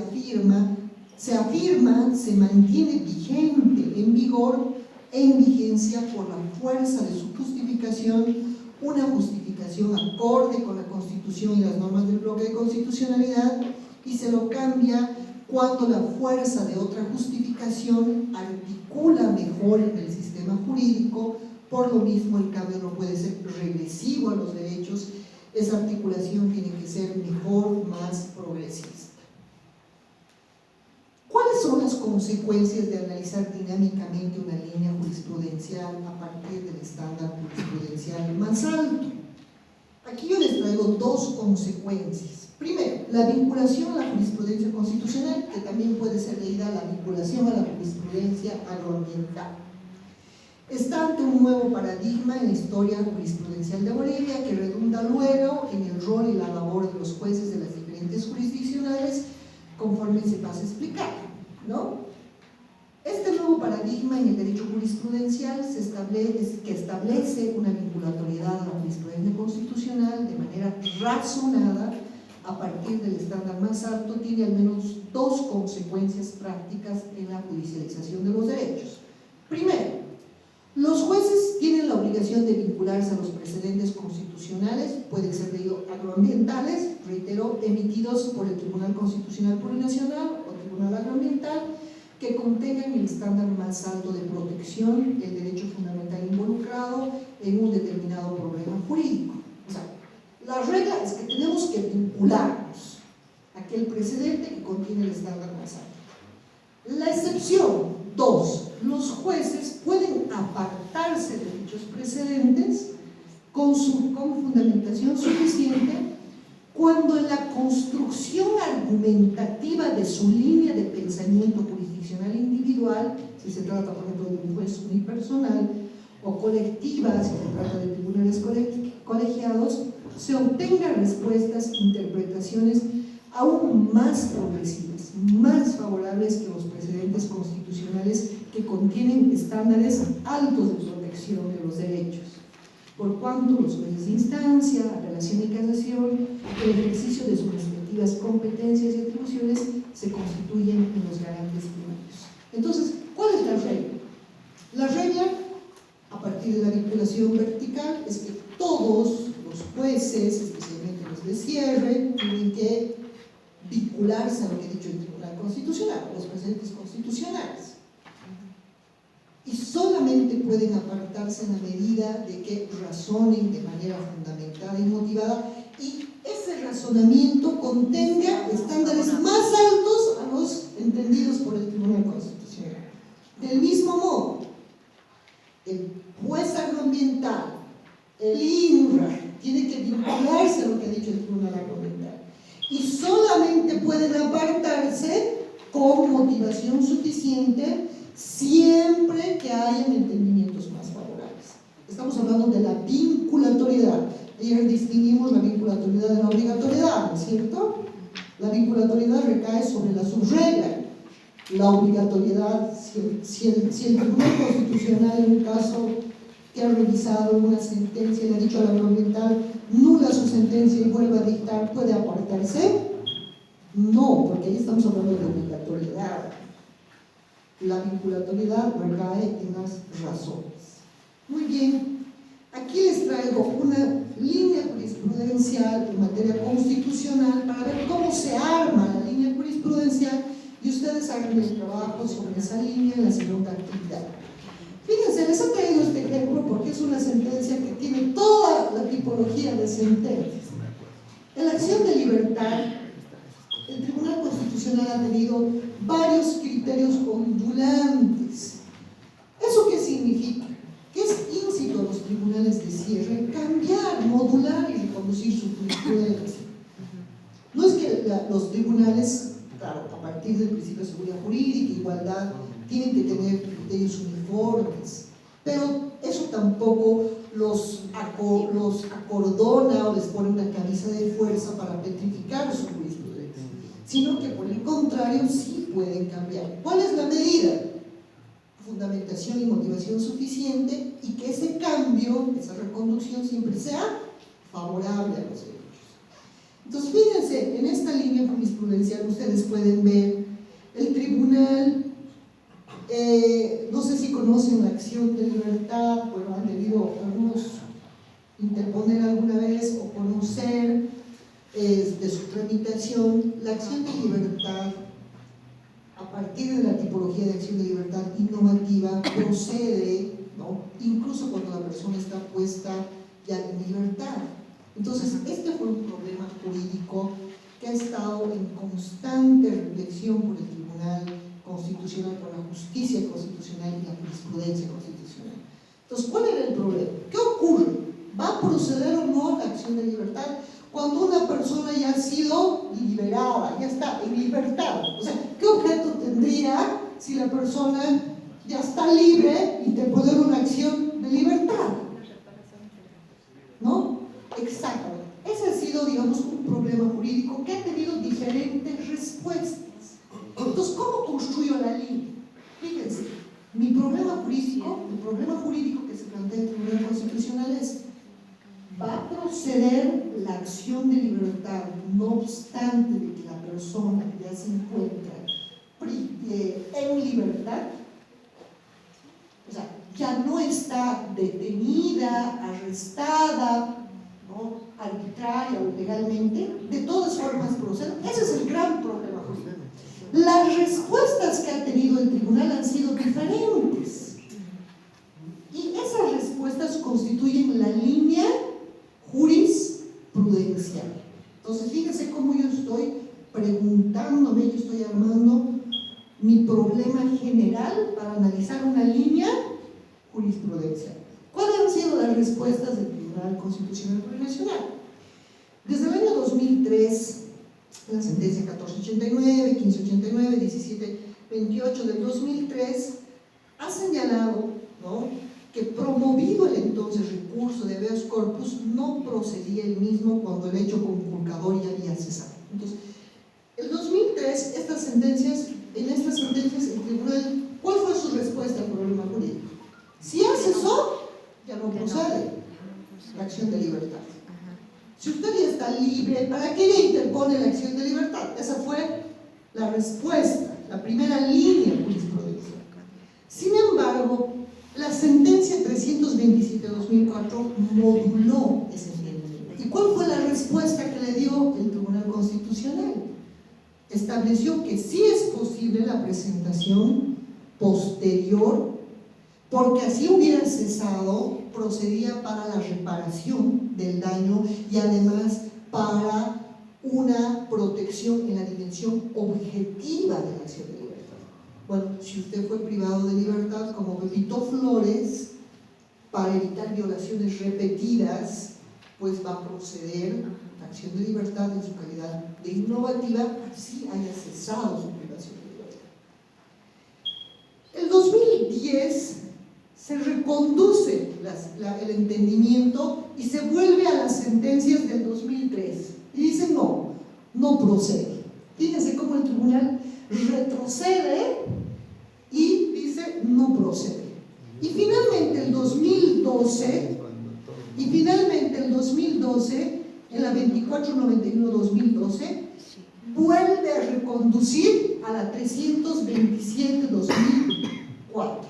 Speaker 10: mantiene vigente, en vigor e en vigencia por la fuerza de su justificación, una justificación acorde con la Constitución y las normas del bloque de constitucionalidad, y se lo cambia cuando la fuerza de otra justificación articula mejor en el sistema jurídico. Por lo mismo el cambio no puede ser regresivo a los derechos, esa articulación tiene que ser mejor, más progresista. ¿Cuáles son las consecuencias de analizar dinámicamente una línea jurisprudencial a partir del estándar jurisprudencial más alto? Aquí yo les traigo dos consecuencias. Primero, la vinculación a la jurisprudencia constitucional, que también puede ser leída la vinculación a la jurisprudencia agroambiental. Está ante un nuevo paradigma en la historia jurisprudencial de Bolivia que redunda luego en el rol y la labor de los jueces de las diferentes jurisdiccionales, conforme se pasa a explicar, ¿no? Este nuevo paradigma en el derecho jurisprudencial que establece una vinculatoriedad a la jurisprudencia constitucional de manera razonada a partir del estándar más alto, tiene al menos dos consecuencias prácticas en la judicialización de los derechos. Primero, los jueces tienen la obligación de vincularse a los precedentes constitucionales, pueden ser agroambientales, reitero, emitidos por el Tribunal Constitucional Plurinacional o Tribunal Agroambiental, que contengan el estándar más alto de protección del derecho fundamental involucrado en un determinado problema jurídico. O sea, la regla es que tenemos que vincularnos a aquel precedente que contiene el estándar más alto. La excepción, dos, los jueces pueden apartarse de dichos precedentes con fundamentación suficiente cuando en la construcción argumentativa de su línea de pensamiento jurisdiccional individual, si se trata por ejemplo de un juez unipersonal, o colectiva, si se trata de tribunales colegiados, se obtengan respuestas, interpretaciones aún más progresivas, más favorables que los precedentes constitucionales que contienen estándares altos de protección. protección de los derechos, por cuanto los jueces de instancia, apelación y casación, el ejercicio de sus respectivas competencias y atribuciones se constituyen en los garantes primarios. Entonces, ¿cuál es la regla? La regla, a partir de la vinculación vertical, es que todos los jueces, especialmente los de cierre, tienen que vincularse a lo que ha dicho el Tribunal Constitucional, los presidentes constitucionales. Y solamente pueden apartarse en la medida de que razonen de manera fundamentada y motivada, y ese razonamiento contenga estándares más altos a los entendidos por el Tribunal Constitucional. Del mismo modo, el juez agroambiental, el INRA, tiene que vincularse a lo que ha dicho el Tribunal Agroambiental, y solamente pueden apartarse con motivación suficiente siempre que hayan entendimientos más favorables. Estamos hablando de la vinculatoriedad. Ayer distinguimos la vinculatoriedad de la obligatoriedad, ¿no es cierto? La vinculatoriedad recae sobre la subregla. La obligatoriedad, si el Tribunal Constitucional en un caso que ha revisado una sentencia y le ha dicho al agroambiental nula su sentencia y vuelve a dictar, ¿puede apartarse? No, porque ahí estamos hablando de obligatoriedad. La vinculatoriedad recae en las razones. Muy bien, aquí les traigo una línea jurisprudencial en materia constitucional para ver cómo se arma la línea jurisprudencial y ustedes hagan el trabajo sobre esa línea en la segunda actividad. Fíjense, les he traído este ejemplo porque es una sentencia que tiene toda la tipología de sentencias. En la acción de libertad, el Tribunal Constitucional ha tenido varios criterios ondulantes. ¿Eso qué significa? Que es íncito a los tribunales de cierre cambiar, modular y reconducir su jurisprudencia. No es que los tribunales, claro, a partir del principio de seguridad jurídica, igualdad, tienen que tener criterios uniformes, pero eso tampoco los acordona o les pone una camisa de fuerza para petrificar su jurisprudencia, sino que por el contrario sí pueden cambiar. ¿Cuál es la medida? Fundamentación y motivación suficiente, y que ese cambio, esa reconducción siempre sea favorable a los derechos. Entonces fíjense, en esta línea jurisprudencial ustedes pueden ver el tribunal, no sé si conocen la acción de libertad, bueno, han debido algunos interponer alguna vez o conocer de su tramitación. La acción de libertad, a partir de la tipología de acción de libertad innovativa, procede, ¿no?, incluso cuando la persona está puesta ya en libertad. Entonces, este fue un problema jurídico que ha estado en constante reflexión por el Tribunal Constitucional, por la justicia constitucional y la jurisprudencia constitucional. Entonces, ¿cuál era el problema? ¿Qué ocurre? ¿Va a proceder o no la acción de libertad cuando una persona ya ha sido liberada, ya está en libertad? O sea, ¿qué objeto tendría si la persona ya está libre y te puede dar una acción de libertad? ¿No? Exactamente. Ese ha sido, digamos, un problema jurídico que ha tenido diferentes respuestas. Entonces, ¿cómo construyo la línea? Fíjense, mi problema jurídico que se plantea en el Tribunal Constitucional es: ¿va a proceder la acción de libertad no obstante de que la persona ya se encuentra en libertad? O sea, ya no está detenida, arrestada, ¿no?, arbitraria o ilegalmente, de todas formas procede. Ese es el gran problema jurídico. Las respuestas que ha tenido el tribunal han sido diferentes, y esas respuestas constituyen la línea jurisprudencial. Entonces, fíjense cómo yo estoy preguntándome, yo estoy armando mi problema general para analizar una línea jurisprudencial. ¿Cuáles han sido las respuestas del Tribunal Constitucional Plurinacional? Desde el año 2003, la sentencia 1489, 1589, 1728 del 2003 ha señalado, ¿no?, que promovido el entonces recurso de habeas corpus, no procedía el mismo cuando el hecho conculcador ya había cesado. Entonces, el 2003, en estas sentencias el tribunal, ¿cuál fue su respuesta al problema jurídico? Si ya cesó, procede la acción de libertad. Si usted ya está libre, ¿para qué le interpone la acción de libertad? Esa fue la respuesta, la primera línea jurisprudencial. Sin embargo, la sentencia 327/2004 moduló ese entendimiento. ¿Y cuál fue la respuesta que le dio el Tribunal Constitucional? Estableció que sí es posible la presentación posterior, porque así hubiera cesado, procedía para la reparación del daño y además para una protección en la dimensión objetiva de la acción de libertad. Bueno, si usted fue privado de libertad como Pepito Flores, para evitar violaciones repetidas, pues va a proceder la acción de libertad en su calidad de innovativa, así haya cesado su privación de libertad. El 2010 se reconduce el entendimiento y se vuelve a las sentencias del 2003 y dice no procede. Fíjense cómo el tribunal retrocede y dice no procede. Y finalmente el 2012, en la 2491/2012, vuelve a reconducir a la 327/2004,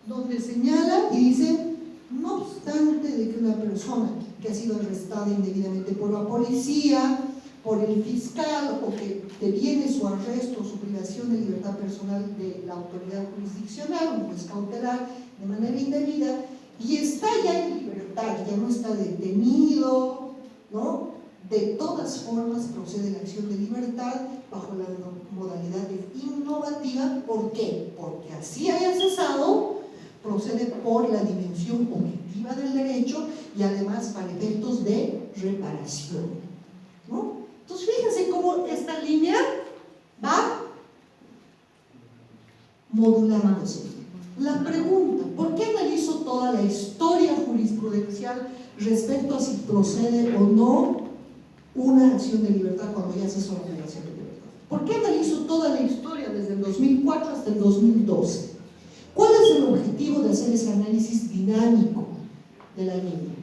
Speaker 10: donde señala y dice: no obstante de que una persona que ha sido arrestada indebidamente por la policía, por el fiscal, o que deviene su arresto o su privación de libertad personal de la autoridad jurisdiccional, un juez cautelar, de manera indebida, y está ya en libertad, ya no está detenido, ¿no? De todas formas procede la acción de libertad bajo la modalidad de innovativa. ¿Por qué? Porque así haya cesado, procede por la dimensión objetiva del derecho y además para efectos de reparación, ¿no? Entonces fíjense cómo esta línea va modulándose. La pregunta: ¿por qué analizo toda la historia jurisprudencial respecto a si procede o no una acción de libertad cuando ya cesó la privación de libertad? ¿Por qué analizo toda la historia desde el 2004 hasta el 2012? ¿Cuál es el objetivo de hacer ese análisis dinámico de la línea?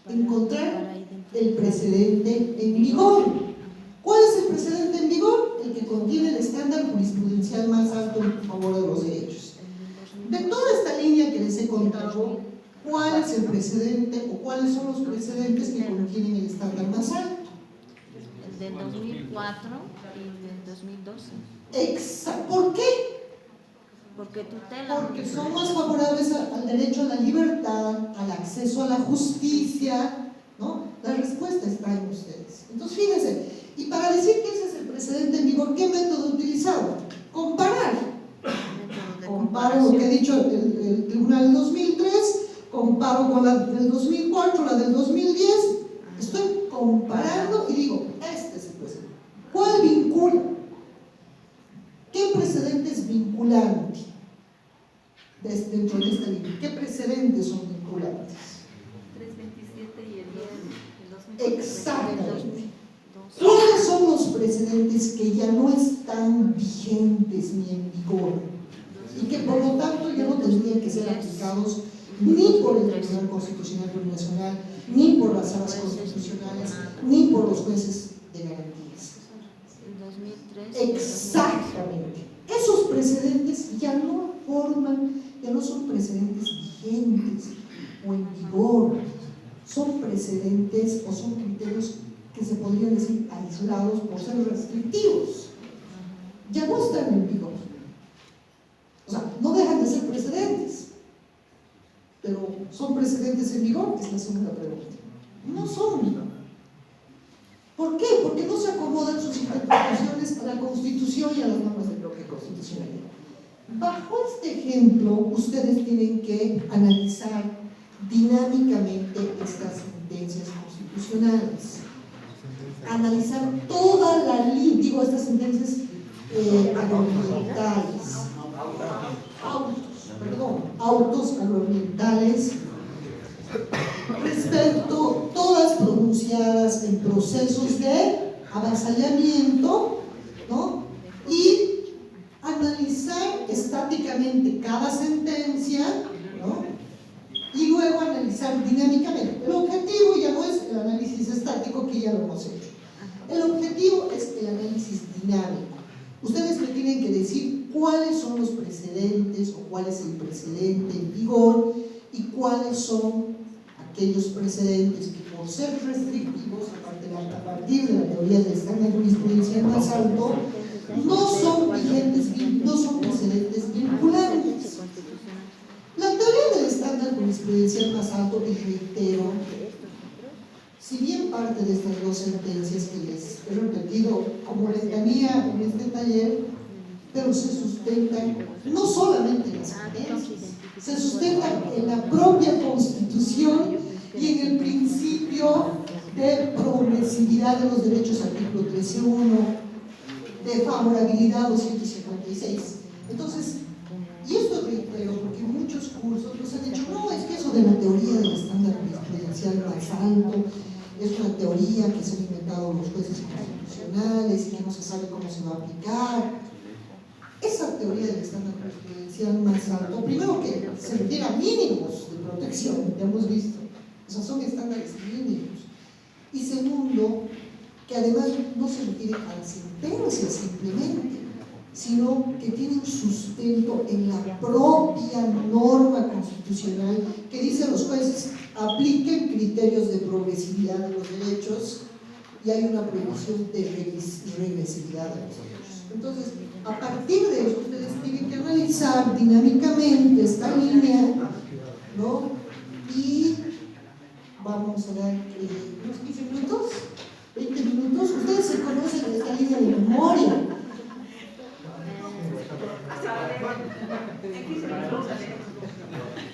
Speaker 10: Encontrar el precedente en vigor. ¿Cuál es el precedente en vigor? El que contiene el estándar jurisprudencial más alto en favor de los derechos. De toda esta línea que les he contado, ¿cuál es el precedente o cuáles son los precedentes que contienen el estándar más alto?
Speaker 8: El del 2004 y el del 2012.
Speaker 10: Exacto. ¿Por qué?
Speaker 8: Porque tutela.
Speaker 10: Porque son más favorables al derecho a la libertad, al acceso a la justicia, ¿no? La respuesta está en ustedes. Entonces, fíjense, y para decir que ese es el precedente en vigor, ¿qué método he utilizado? Comparar. Comparo lo que ha dicho el tribunal del 2003, comparo con la del 2004, la del 2010, estoy comparando y digo, este es el precedente. ¿Cuál vincula? ¿Qué precedente es vinculante dentro de esta línea? ¿Qué precedentes son vinculantes?
Speaker 3: 327 y el 2004.
Speaker 10: Exactamente. ¿Cuáles son los precedentes que ya no están vigentes ni en vigor y que por lo tanto ya no tendrían que ser aplicados ni por el Tribunal Constitucional Plurinacional, ni por las salas constitucionales, ni por los jueces de garantías? Exactamente. Esos precedentes ya no son precedentes vigentes o en vigor, son precedentes o son criterios que se podrían decir aislados por ser restrictivos. Ya no están en vigor. O sea, no dejan de ser precedentes, pero ¿son precedentes en vigor? Es la segunda pregunta. No son. ¿Por qué? Porque no se acomodan sus interpretaciones a la Constitución y a las normas del bloque constitucional. Bajo este ejemplo, ustedes tienen que analizar dinámicamente estas sentencias constitucionales. Analizar toda la línea, digo, estas sentencias agroambientales, autos agroambientales, respecto todas pronunciadas en procesos de avasallamiento, ¿no? Y analizar estáticamente cada sentencia, ¿no? Y luego luego analizar dinámicamente. El objetivo ya no es el análisis estático, que ya lo hemos hecho. El objetivo es el análisis dinámico. Ustedes me tienen que decir cuáles son los precedentes o cuál es el precedente en vigor y cuáles son aquellos precedentes que, por ser restrictivos, a partir de la teoría del estándar jurisprudencial más alto, no son vigentes, no son precedentes vinculantes. La teoría del estándar jurisprudencial más alto, y reitero, si bien parte de estas dos sentencias que les he repetido como letanía en este taller, pero se sustentan no solamente en las sentencias, se sustentan en la propia Constitución y en el principio de progresividad de los derechos, artículo 13.1, de favorabilidad 256. Entonces, y esto reitero porque muchos cursos nos han dicho, no, es que eso de la teoría del estándar jurisprudencial más alto es una teoría que se han inventado los jueces constitucionales y que no se sabe cómo se va a aplicar. Esa teoría del estándar jurisprudencial más alto, primero que se refiere a mínimos de protección, ya hemos visto, o sea, son estándares mínimos. Y segundo, que además no se refiere a las sentencias simplemente, sino que tiene un sustento en la propia norma constitucional que dice a los jueces apliquen criterios de progresividad de los derechos y hay una prohibición de regresividad de los derechos. Entonces, a partir de eso, ustedes tienen que analizar dinámicamente esta línea, ¿no? Y vamos a dar unos 15 minutos, 20 minutos. Ustedes se conocen esta línea de memoria.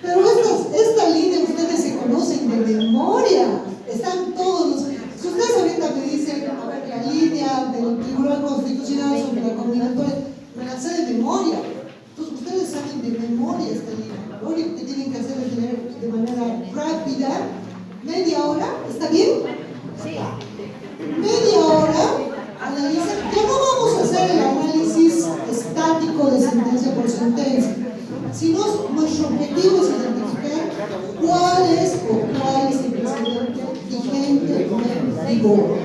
Speaker 10: Pero esta línea ustedes se conocen de memoria. Están todos los... Si ustedes ahorita me dicen, a ver, la línea del Tribunal Constitucional sobre la combinatoria, me la sé de memoria. Entonces ustedes saben de memoria esta línea. Lo único que tienen que hacer es tener de manera rápida media hora. ¿Está bien?
Speaker 8: Sí.
Speaker 10: Media hora. Analizar. Ya no vamos a hacer el análisis estático de sentencia por sentencia, sino nuestro objetivo es identificar cuál es el precedente vigente en vigor.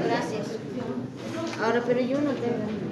Speaker 8: Gracias. Ahora, pero yo no tengo.